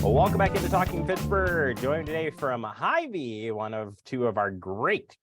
Welcome back into Talking Pittsburgh. Joined today from Hy-Vee, one of two of our great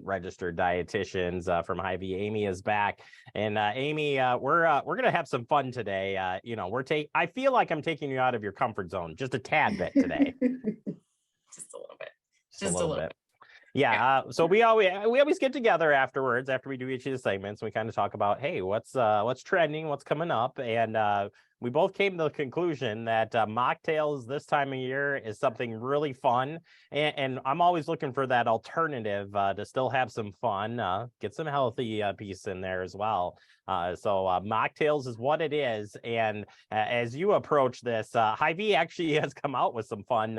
registered dietitians from Hy-Vee. Amy is back, and Amy, we're gonna have some fun today. I feel like I'm taking you out of your comfort zone just a tad bit today. Just a little bit. Just a little bit. Yeah. So we always get together afterwards after we do each of the segments. We kind of talk about, hey, what's trending, what's coming up, and we both came to the conclusion that mocktails this time of year is something really fun, and I'm always looking for that alternative to still have some fun, get some healthy piece in there as well. So mocktails is what it is, and as you approach this, Hy-Vee actually has come out with some fun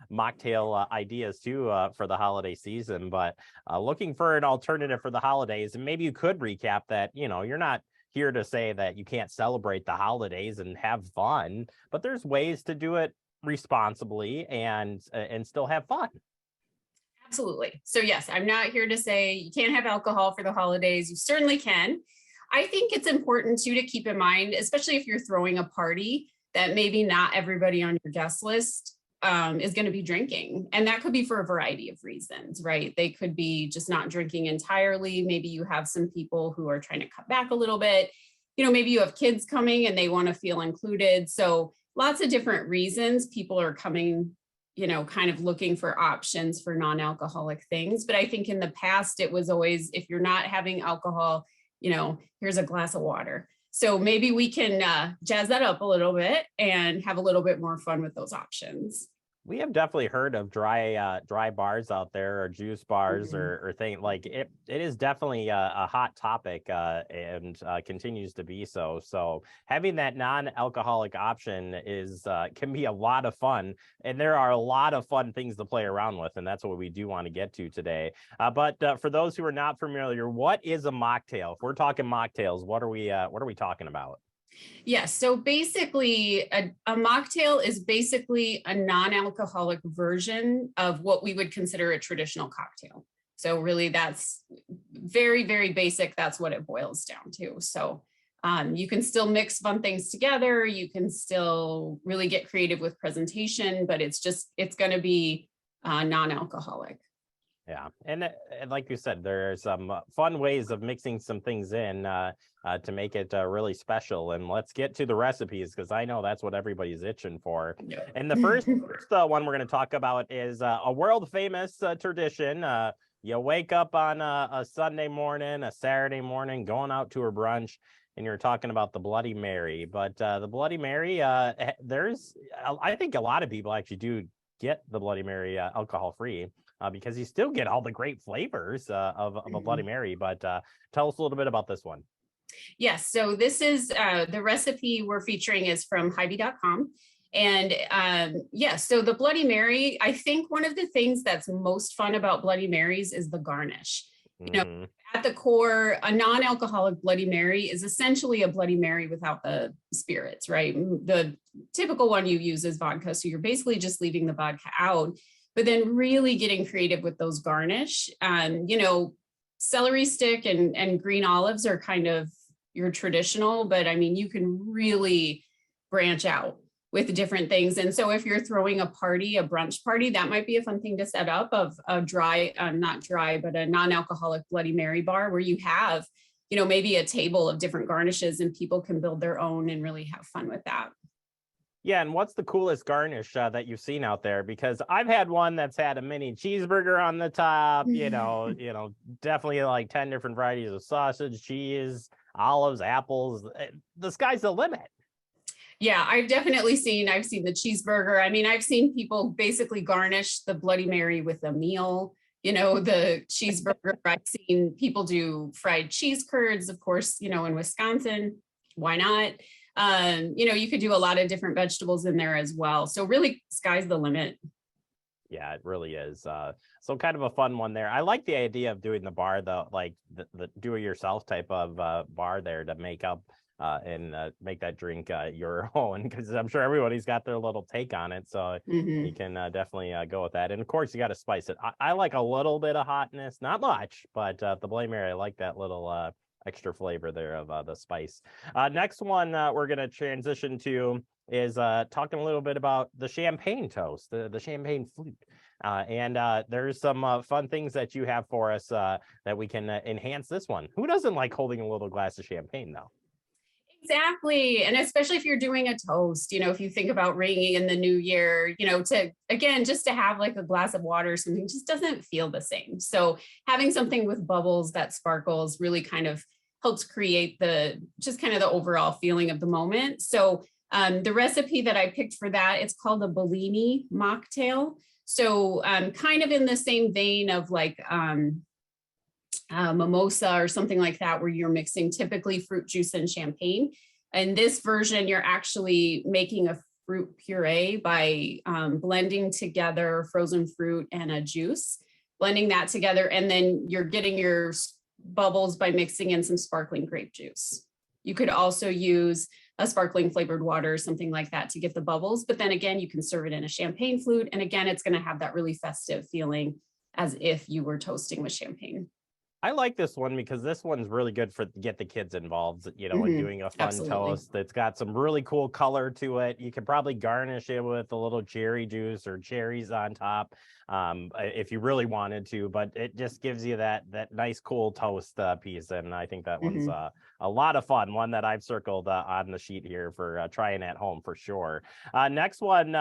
mocktail ideas too for the holiday season. But looking for an alternative for the holidays, and maybe you could recap that. You're not here to say that you can't celebrate the holidays and have fun, but there's ways to do it responsibly and still have fun. Absolutely. So yes, I'm not here to say you can't have alcohol for the holidays. You certainly can. I think it's important too to keep in mind, especially if you're throwing a party, that maybe not everybody on your guest list is going to be drinking. And that could be for a variety of reasons, right? They could be just not drinking entirely. Maybe you have some people who are trying to cut back a little bit. Maybe you have kids coming and they want to feel included. So lots of different reasons people are coming, kind of looking for options for non-alcoholic things. But I think in the past, it was always, if you're not having alcohol, here's a glass of water. So maybe we can jazz that up a little bit and have a little bit more fun with those options. We have definitely heard of dry bars out there, or juice bars, or things like it. It is definitely a hot topic and continues to be so. So having that non-alcoholic option can be a lot of fun, and there are a lot of fun things to play around with, and that's what we do want to get to today. But for those who are not familiar, what is a mocktail? If we're talking mocktails, what are we talking about? Yes. So basically, a mocktail is basically a non-alcoholic version of what we would consider a traditional cocktail. So really, that's very, very basic. That's what it boils down to. So you can still mix fun things together. You can still really get creative with presentation, but it's going to be non-alcoholic. Yeah. And like you said, there are some fun ways of mixing some things in to make it really special. And let's get to the recipes, because I know that's what everybody's itching for. Yeah. And the first one we're going to talk about is a world famous tradition. You wake up on a Sunday morning, a Saturday morning, going out to a brunch, and you're talking about the Bloody Mary. But the Bloody Mary, I think a lot of people actually do get the Bloody Mary alcohol free. Because you still get all the great flavors of a Bloody Mary. But tell us a little bit about this one. Yes. So this is the recipe we're featuring is from Hy-Vee.com. And so the Bloody Mary, I think one of the things that's most fun about Bloody Marys is the garnish. At the core, a non-alcoholic Bloody Mary is essentially a Bloody Mary without the spirits, right? The typical one you use is vodka. So you're basically just leaving the vodka out. But then really getting creative with those garnish. Celery stick and green olives are kind of your traditional, but I mean, you can really branch out with different things. And so if you're throwing a brunch party, that might be a fun thing to set up of a not dry, but a non-alcoholic Bloody Mary bar where you have, maybe a table of different garnishes and people can build their own and really have fun with that. Yeah, and what's the coolest garnish that you've seen out there? Because I've had one that's had a mini cheeseburger on the top, definitely like 10 different varieties of sausage, cheese, olives, apples. The sky's the limit. Yeah, I've seen the cheeseburger. I mean, I've seen people basically garnish the Bloody Mary with a meal, the cheeseburger. I've seen people do fried cheese curds, of course, in Wisconsin. Why not? You could do a lot of different vegetables in there as well. So really sky's the limit. Yeah, it really is. So kind of a fun one there. I like the idea of doing the bar, though, like the do-it-yourself type of bar there to make up and make that drink your own, because I'm sure everybody's got their little take on it. So you can definitely go with that. And of course, you got to spice it. I like a little bit of hotness, not much, but the Bloody Mary, I like that little extra flavor there of the spice. Next one we're going to transition to is talking a little bit about the champagne toast, the champagne flute. And there's some fun things that you have for us that we can enhance this one. Who doesn't like holding a little glass of champagne, though? Exactly. And especially if you're doing a toast, if you think about ringing in the new year, just to have like a glass of water or something just doesn't feel the same. So having something with bubbles that sparkles really kind of helps create the overall feeling of the moment. So the recipe that I picked for that, it's called a Bellini mocktail. So kind of in the same vein of like mimosa or something like that, where you're mixing typically fruit juice and champagne. In this version, you're actually making a fruit puree by blending together frozen fruit and a juice, blending that together, and then you're getting your bubbles by mixing in some sparkling grape juice. You could also use a sparkling flavored water or something like that to get the bubbles, but then again, you can serve it in a champagne flute, and again, it's going to have that really festive feeling as if you were toasting with champagne. I like this one because this one's really good for get the kids involved, and doing a fun toast. It's got some really cool color to it. You could probably garnish it with a little cherry juice or cherries on top if you really wanted to, but it just gives you that nice cool toast piece. And I think that one's a lot of fun, one that I've circled on the sheet here for trying at home for sure. Next one,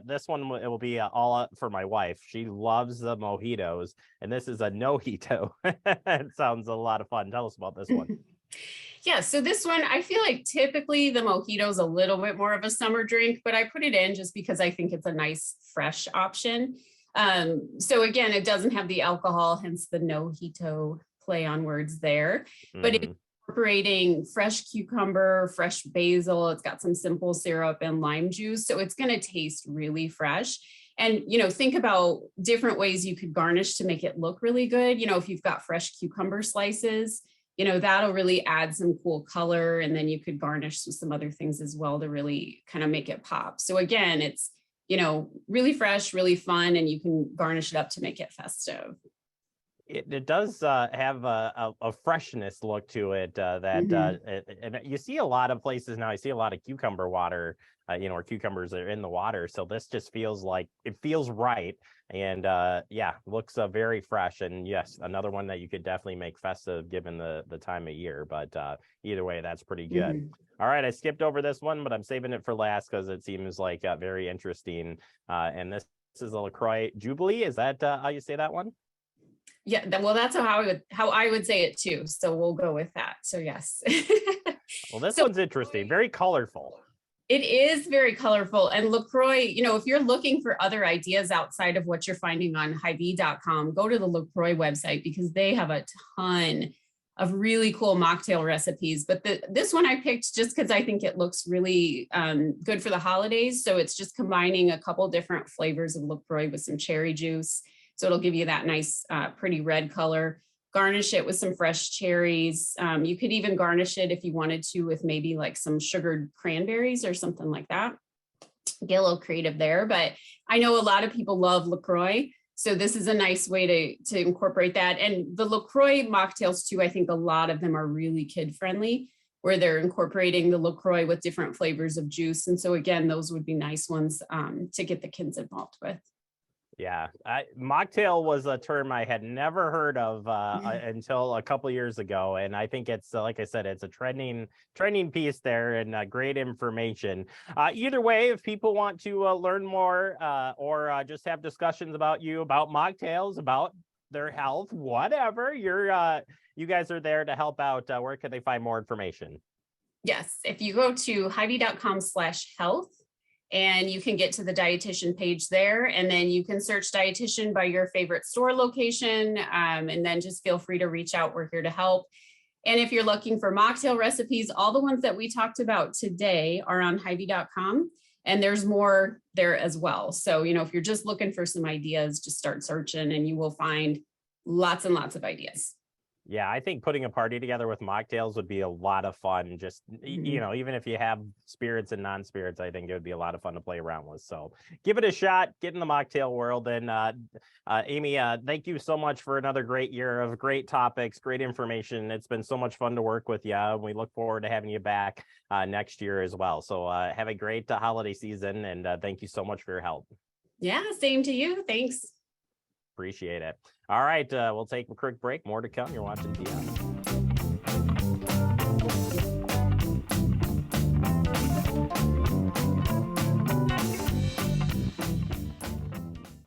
this one it will be all for my wife. She loves the mojitos, and this is a no-hito. It sounds a lot of fun. Tell us about this one. Yeah, so this one, I feel like typically the mojito is a little bit more of a summer drink, but I put it in just because I think it's a nice fresh option. So again, it doesn't have the alcohol, hence the no-hito play on words there, but it's incorporating fresh cucumber, fresh basil. It's got some simple syrup and lime juice, so it's going to taste really fresh. And, think about different ways you could garnish to make it look really good. If you've got fresh cucumber slices, that'll really add some cool color. And then you could garnish with some other things as well to really kind of make it pop. So again, it's, really fresh, really fun, and you can garnish it up to make it festive. It does have a freshness look to it and you see a lot of places now. I see a lot of cucumber water, or cucumbers that are in the water. So this just feels like it feels right. And looks very fresh. And yes, another one that you could definitely make festive given the time of year. But either way, that's pretty good. All right, I skipped over this one, but I'm saving it for last because it seems like very interesting. And this is a LaCroix Jubilee. Is that how you say that one? Yeah, well, that's how I would say it too. So we'll go with that. So yes. Well, this one's interesting, very colorful. It is very colorful. And LaCroix, if you're looking for other ideas outside of what you're finding on Hy-Vee.com, go to the LaCroix website because they have a ton of really cool mocktail recipes. But this one I picked just because I think it looks really good for the holidays. So it's just combining a couple different flavors of LaCroix with some cherry juice. So it'll give you that nice, pretty red color. Garnish it with some fresh cherries. You could even garnish it if you wanted to with maybe like some sugared cranberries or something like that. Get a little creative there, but I know a lot of people love LaCroix. So this is a nice way to incorporate that. And the LaCroix mocktails too, I think a lot of them are really kid friendly, where they're incorporating the LaCroix with different flavors of juice. And so again, those would be nice ones to get the kids involved with. Yeah, mocktail was a term I had never heard of until a couple years ago, and I think it's like I said, it's a trending piece there and great information. Either way, if people want to learn more or just have discussions about mocktails, about their health, whatever, you guys are there to help out. Where can they find more information? Yes, if you go to Hy-Vee.com/health. And you can get to the dietitian page there, and then you can search dietitian by your favorite store location, and then just feel free to reach out. We're here to help. And if you're looking for mocktail recipes, all the ones that we talked about today are on Hy-Vee.com, and there's more there as well. So, if you're just looking for some ideas, just start searching and you will find lots and lots of ideas. Yeah, I think putting a party together with mocktails would be a lot of fun. Just, you know, even if you have spirits and non-spirits, I think it would be a lot of fun to play around with. So give it a shot, get in the mocktail world. And Amy, thank you so much for another great year of great topics, great information. It's been so much fun to work with you. And we look forward to having you back next year as well. So have a great holiday season. And thank you so much for your help. Yeah, same to you. Thanks. Appreciate it. All right, we'll take a quick break. More to come. You're watching TS.